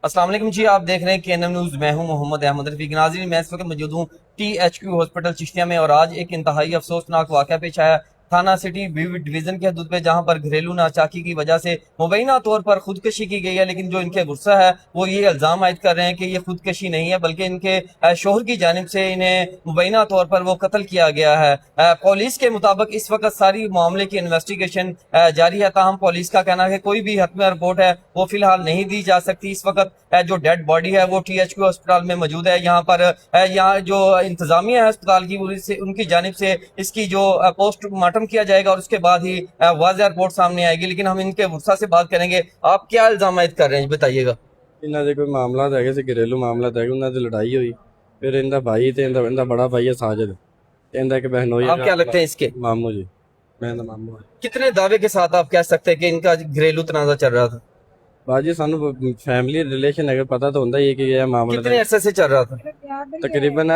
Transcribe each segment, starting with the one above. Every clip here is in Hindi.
अस्सलाम वालेकुम जी, आप देख रहे हैं केएनएम न्यूज़। मैं हूं मोहम्मद अहमद रफीक। नाज़रीन, मैं इस वक्त मौजूद हूं THQ हॉस्पिटल चिश्तिया में और आज एक इंतहाई अफसोसनाक वाक़या पेश आया थाना सिटी बी डिवीज़न के हदूद पे, जहां पर घरेलू नाचाकी की वजह से मुबैना तौर पर खुदकशी की गई है। लेकिन जो इनके गुस्सा है वो ये इल्ज़ाम आयद कर रहे हैं कि ये खुदकशी नहीं है, बल्कि इनके शोहर की जानिब से इन्हें मुबैना तौर पर वो कत्ल किया गया है। पुलिस के मुताबिक इस वक्त सारी मामले की इन्वेस्टिगेशन जारी है। ताहम पुलिस का कहना है कि कोई भी हतमी रिपोर्ट है वो फिलहाल नहीं दी जा सकती। इस वक्त जो डेड बॉडी है वो THQ अस्पताल में मौजूद है। यहाँ पर यहाँ जो इंतजामिया है अस्पताल की, उनकी जानिब से इसकी जो पोस्टमार्टम किया जाएगा और उसके बाद ही वाज़ेह रिपोर्ट सामने आएगी। लेकिन हम इनके गुस्सा से बात करेंगे। आप क्या इल्जाम आयद कर रहे हैं, बताइएगा। ਇਹਨਾਂ ਦੇ ਕੋਈ ਮਾਮਲਾ ਤਾਂ ਹੈਗੇ ਸੀ, ਘਰੇਲੂ ਮਾਮਲਾ ਤਾਂ ਹੈਗਾ, ਉਹਨਾਂ ਦੀ ਲੜਾਈ ਹੋਈ। ਫਿਰ ਇਹਦਾ ਭਾਈ ਤੇ ਇਹਦਾ ਬੜਾ ਭਾਈ ਹੈ ਸਾਜਦ, ਇਹਦਾ ਇੱਕ ਬਹਿਨੋਈ। आप क्या लगते हैं इसके? ਮਾਮੂ ਜੀ, ਮੈਂ ਦਾ ਮਾਮੂ ਹੈ। कितने दावे के साथ आप कह सकते हैं कि इनका घरेलू तनाजा चल रहा था? ਬਾਜੀ ਸਾਨੂੰ ਫੈਮਿਲੀ ਰਿਲੇਸ਼ਨ ਹੈਗਾ, ਪਤਾ ਤਾਂ ਹੁੰਦਾ ਹੀ ਹੈ ਕਿ ਇਹ ਮਾਮਲਾ कितने अरसे से चल रहा था? ਤਕਰੀਬਨ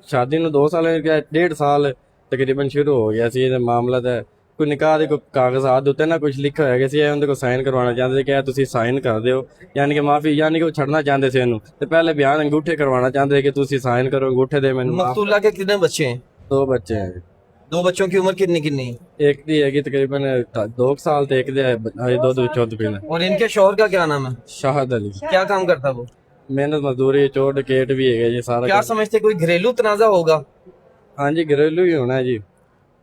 ਸ਼ਾਦੀ ਨੂੰ 2 ਸਾਲ ਹੋ ਗਏ, 1.5 ਸਾਲ ਤਕਰੀਬਨ ਸ਼ੁਰੂ ਹੋ ਗਿਆ ਸੀ ਇਹ ਮਾਮਲਾ। ਤਾਂ ਕੋਈ ਨਿਕਾਹ ਦੇ ਕੋਈ ਕਾਗਜ਼ਾਤ ਉੱਤੇ ਨਾ ਕੁਝ ਲਿਖਿਆ ਹੋਇਆ ਸੀ, ਇਹ ਉਹਦੇ ਕੋਲ ਸਾਈਨ ਕਰਵਾਉਣਾ ਚਾਹੁੰਦੇ ਸੀ ਕਿ ਤੁਸੀਂ ਸਾਈਨ ਕਰ ਦਿਓ, ਯਾਨੀ ਕਿ ਮਾਫੀ, ਯਾਨੀ ਕਿ ਉਹ ਛੱਡਣਾ ਚਾਹੁੰਦੇ ਸੀ ਇਹਨੂੰ। ਤੇ ਪਹਿਲੇ ਬਿਆਨ ਅੰਗੂਠੇ ਕਰਵਾਉਣਾ ਚਾਹੁੰਦੇ ਕਿ ਤੁਸੀਂ ਸਾਈਨ ਕਰੋ ਅੰਗੂਠੇ ਦੇ ਮੈਨੂੰ। मकतूला के कितने बच्चे हैं? 2 ਬੱਚੇ ਹੈ। 2 बच्चों की उम्र कितनी कितनी है? ਇੱਕ ਦੀ ਹੈਗੀ ਤਕਰੀਬਨ 2 ਸਾਲ ਤੇ ਇੱਕ ਦੇ ਅਜੇ ਦੁੱਧ ਵਿੱਚੋਂ ਪੀਣਾ। और इनके शौहर का क्या नाम है? ਸ਼ਾਹਦ ਅਲੀ क्या काम करता है वो? ਮਿਹਨਤ ਮਜ਼ਦੂਰੀ ਚੋਟ ਡਕੈਟ ਵੀ ਹੈਗਾ ਜੀ ਸਾਰਾ क्या ਕੁਛ। समझते, कोई घरेलू तनाजा होगा? ਹਾਂਜੀ ਘਰੇਲੂ ਹੀ ਹੋਣਾ ਜੀ।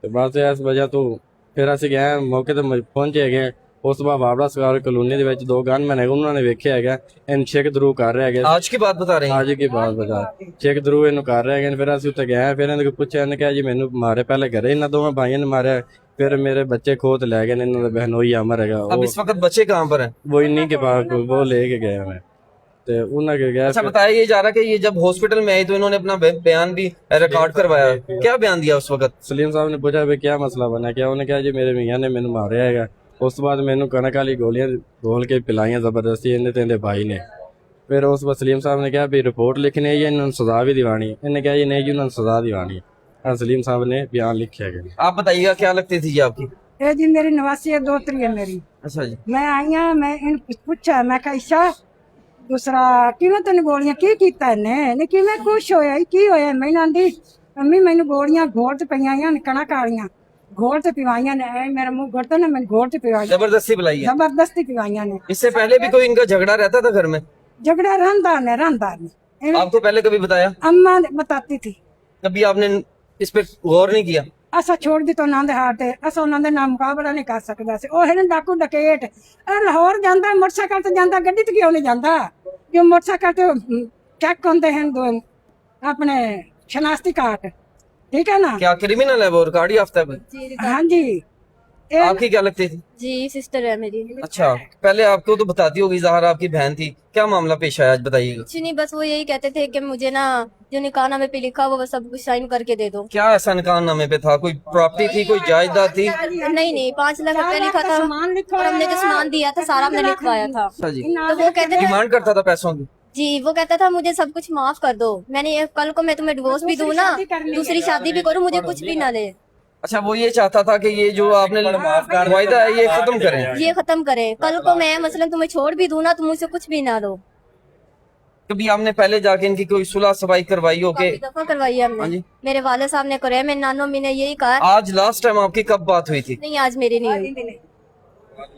ਤੇ ਬਸ ਇਸ ਵਜ੍ਹਾ ਤੋਂ ਫਿਰ ਅਸੀਂ ਗਏ ਮੌਕੇ ਤੇ ਪਹੁੰਚੇ ਹੈਗੇ। ਉਸ ਤੋਂ ਬਾਅਦ ਬਾਬਰਾ ਸਗਾਰ ਕਲੋਨੀ ਦੇ ਵਿੱਚ 2 ਗਨਮੈਨ ਹੈਗੇ, ਉਹਨਾਂ ਨੇ ਵੇਖਿਆ ਹੈਗਾ ਇਹਨੂੰ ਚੈੱਕ ਥਰੂ ਕਰ ਰਹੇ ਹੈਗੇ। आज की बात बता रहे हैं? ਅੱਜ ਕੀ ਬਾਤ ਬਤਾ ਚੈੱਕ ਥਰੂ ਇਹਨੂੰ ਕਰ ਰਹੇ ਹੈਗੇ। ਫਿਰ ਅਸੀਂ ਉੱਤੇ ਗਏ, ਫਿਰ ਇਹਨੇ ਪੁੱਛਿਆ, ਇਹਨੇ ਕਿਹਾ ਜੀ ਮੈਨੂੰ ਮਾਰੇ ਪਹਿਲੇ ਘਰੇ ਇਹਨਾਂ ਦੋਵਾਂ ਭਾਈਆਂ ਨੇ ਮਾਰਿਆ, ਫਿਰ ਮੇਰੇ ਬੱਚੇ ਖੋਤ ਲੈ ਗਏ ਨੇ, ਇਹਨਾਂ ਦਾ ਬਹਿਨੋਈ ਅਮਰ ਹੈਗਾ अब इस वक्त बच्चे कहाँ पर हैं? वो इन्हीं के पास वो लेके गए हैं। तो उन्हें के गया। अच्छा, बताया ये जा रहा कि ये जब हॉस्पिटल में आए तो इन्होंने अपना बयान भी रिकॉर्ड करवाया। क्या बयान दिया उस वक्त? सलीम साहब ने पूछा भाई क्या मसला बना, क्या उन्हें कहा जी मेरे मियाँ ने मैंने मारे है। उस तो बाद मैंने कनक वाली गोलियां घोल के पिलाइयां जबरदस्ती इन्हें ते इन्हें भाई ने। फिर उस बाद सलीम साहब ने कहा भी रिपोर्ट लिखनी है या इन्होंने सजा भी दिवानी है। इन्हें कहा जी नहीं जी उन्होंने सजा दिवानी है। सलीम साहब ने बयान लिखा है। आप बताइएगा क्या लगती थी जी आपकी? ਇਹ ਜੀ ਮੇਰੀ ਨਵਾਸੀ ਹੈ, ਦੋਤਰੀ ਹੈ ਮੇਰੀ। अच्छा जी। ਮੈਂ ਆਈ ਹਾਂ, ਮੈਂ ਇਹਨੂੰ ਪੁੱਛਿਆ, ਮੈਂ ਕਿਹਾ ਇਸ਼ਾ ਦੂਸਰਾ ਕਿਵੇਂ ਤੈਨੂੰ ਗੋਲੀਆਂ ਕੀ ਕੀਤਾ ਇਹਨੇ ਕਿਵੇਂ ਕੁਛ ਹੋਇਆ, ਕੀ ਹੋਇਆ? ਮੈਨੂੰ ਆਂਦੀ ਮੰਮੀ ਮੈਨੂੰ ਗੋਲੀਆਂ ਘੋਲ ਤੇ ਪਈਆਂ ਨੇ, ਕਣਕ ਵਾਲੀਆਂ घोल से पिवाइया ने, मेरा मुंह घोटता ना, मैंने घोल से पिवाई, जबरदस्ती बुलाई है? जबरदस्ती पिवाइया ने। इससे पहले भी कोई इनका झगड़ा रहता था घर में? झगड़ा रंदार ने आपको पहले कभी बताया? अम्मा बताती थी। कभी आपने इस पे गौर नहीं किया? असा छोड़ दी तो उन्होंने हाथ असा उन्होंने नाम मुकाबला नहीं कर सकता सी। ओह है डाकू डकेट लाहौर जाता, मोटरसाइकिल से जाता, गड्डी ते क्यों नहीं जाता? जो मोटरसाइकिल ते चेक होंदे हैं दो अपने शनाख्ती कार्ड, ठीक है ना? क्या क्रिमिनल है वो, रिकॉर्ड याफ्ता है? हाँ जी। आपकी क्या लगती थी? जी सिस्टर है मेरी। अच्छा, पहले आपको तो बताती होगी, ज़हरा आपकी बहन थी। क्या मामला पेश आया, आज बताइएगा। कुछ नहीं, बस वो यही कहते थे कि मुझे ना जो निकाहनामे पे लिखा वो सब कुछ साइन करके दे दो। क्या ऐसा निकाहनामे पे था? कोई प्रॉपर्टी थी, कोई जायदाद थी? नहीं 5 लाख रुपया लिखा था और हमने जो सामान दिया था सारा हमने लिखवाया था। अच्छा जी। तो वो कहते थे डिमांड करता था पैसों की? जी, वो कहता था मुझे सब कुछ माफ कर दो। मैंने ये कल को मैं तुम्हें डिवोर्स भी दूं ना, दूसरी शादी भी करूं, मुझे कुछ भी ना दे। अच्छा, वो ये चाहता था कि ये जो आपने वायदा है ये खत्म करें? ये खत्म करे। कल को मैं मसलन तुम्हें छोड़ भी दूं ना, तुम मुझसे कुछ भी ना लो। कभी आपने पहले जाके इनकी कोई सुलह सफाई करवाई हो के? काफी दफा करवाई है हाँ हमने, जी। मेरे वाले साहब ने कराया, मेरे नानो अम्मी ने यही कहा। आज लास्ट टाइम आपकी कब बात हुई थी? नहीं, आज मेरी नहीं हुई।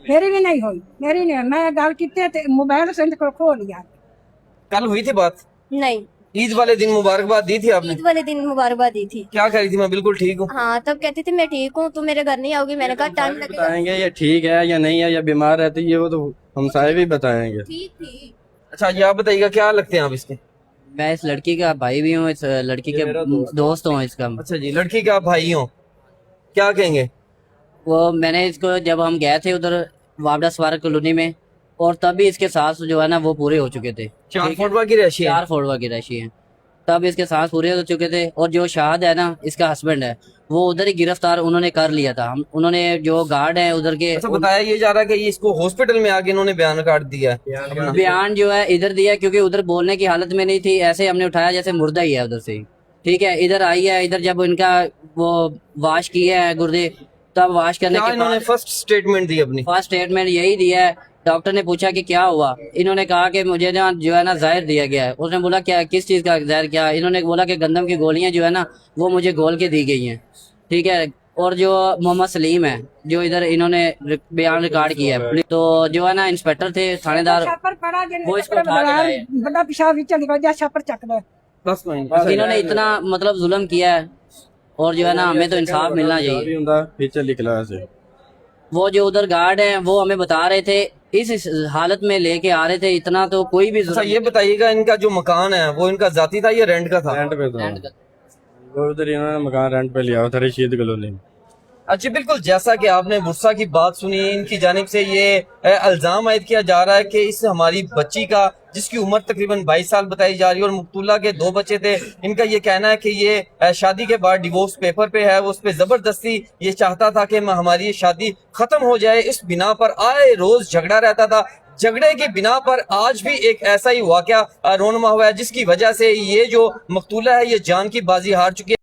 मेरी भी नहीं हुई, मेरी नहीं। मैं गल की मोबाइल से इनको खो लिया। कल हुई थी बात? नहीं, ईद वाले दिन मुबारकबाद दी थी आपने? ईद वाले दिन मुबारकबाद दी थी। क्या कह रही थी, मैं बिल्कुल ठीक हूँ? हाँ, तब कहती थी मैं ठीक हूँ, तुम मेरे घर नहीं आओगी। मैंने कहा टाइम लगेगा। बताएंगे ये ठीक है या नहीं है या बीमार रहती है, वो तो हम सारे भी बताएंगे। ठीक थी। अच्छा, ये आप बताइएगा क्या लगते हैं आप इसके? मैं इस लड़की का भाई भी हूँ, इस लड़की के दोस्त हूँ इसका। अच्छा जी, लड़की के आप भाई हो, क्या कहेंगे? वो मैंने इसको जब हम गए थे उधर वावड़ा सवार कॉलोनी में, और तभी इसके सांस जो है ना वो पूरे हो चुके थे। 4 फुटवा की रैशी है? 4 फोड़वा की राशि है, तब इसके सांस पूरे हो चुके थे। और जो शाहद है ना इसका हस्बैंड है, वो उधर ही गिरफ्तार उन्होंने कर लिया था। हम उन्होंने जो गार्ड है उधर के, अच्छा, बताया ये जा रहा है कि ये इसको हॉस्पिटल में आके इन्होंने बयान काट दिया है। बयान जो है इधर दिया, क्योंकि उधर बोलने की हालत में नहीं थी। ऐसे हमने उठाया जैसे मुर्दा ही है उधर से, ठीक है। इधर आई है, इधर जब इनका वो वाश किया है गुर्दे, तब वाश करने क्या के इन्होंने बाद फर्स्ट स्टेटमेंट दी अपनी? फर्स्ट स्टेटमेंट यही दिया है। डॉक्टर ने पूछा कि क्या हुआ, इन्होंने कहा कि मुझे ना जो है ना जहर दिया गया है। उसने बोला क्या, किस चीज़ का जहर? क्या? इन्होंने बोला कि गंदम की गोलियां जो है ना वो मुझे घोल के दी गई हैं, ठीक है। और जो मोहम्मद सलीम है जो इधर इन्होंने बयान रिकॉर्ड किया है, तो जो है ना इंस्पेक्टर थे थानेदार, छापर पड़ा वो इसको उठा के लाए। बड़ा पेशाब भी चली गया छापर चक दे। बस कोई नहीं। इन्होंने इतना मतलब जुल्म किया है, और जो है ना हमें तो इंसाफ मिलना चाहिए। ਹੁੰਦਾ ਫੀਚਰ ਨਿਕਲਾ ਸੀ। वो जो उधर गार्ड हैं वो हमें बता रहे थे इस हालत में लेके आ रहे थे, इतना तो कोई भी अच्छा जुल्म ये बताइएगा, इनका जो मकान है वो इनका जाती था या रेंट का था? रेंट पे था नहीं कर- वो, उधर इन्होंने मकान रेंट पे लिया हुआ था रशीद कॉलोनी में। अच्छा बिल्कुल, जैसा कि आपने बुरसा की बात सुनी, इनकी जानिब से ये इल्जाम आयद किया जा रहा है कि इस हमारी बच्ची का, जिसकी उम्र तकरीबन 22 साल बताई जा रही है और मुक्तुला के 2 बच्चे थे, इनका ये कहना है कि ये शादी के बाद डिवोर्स पेपर पे है, वो उस पे जबरदस्ती ये चाहता था कि हमारी ये शादी खत्म हो जाए। इस बिना पर आए रोज झगड़ा रहता था। झगड़े की बिना पर आज भी एक ऐसा ही वाकया रोनमा हुआ है जिसकी वजह से ये जो मकतूला है ये जान की बाजी हार चुकी है।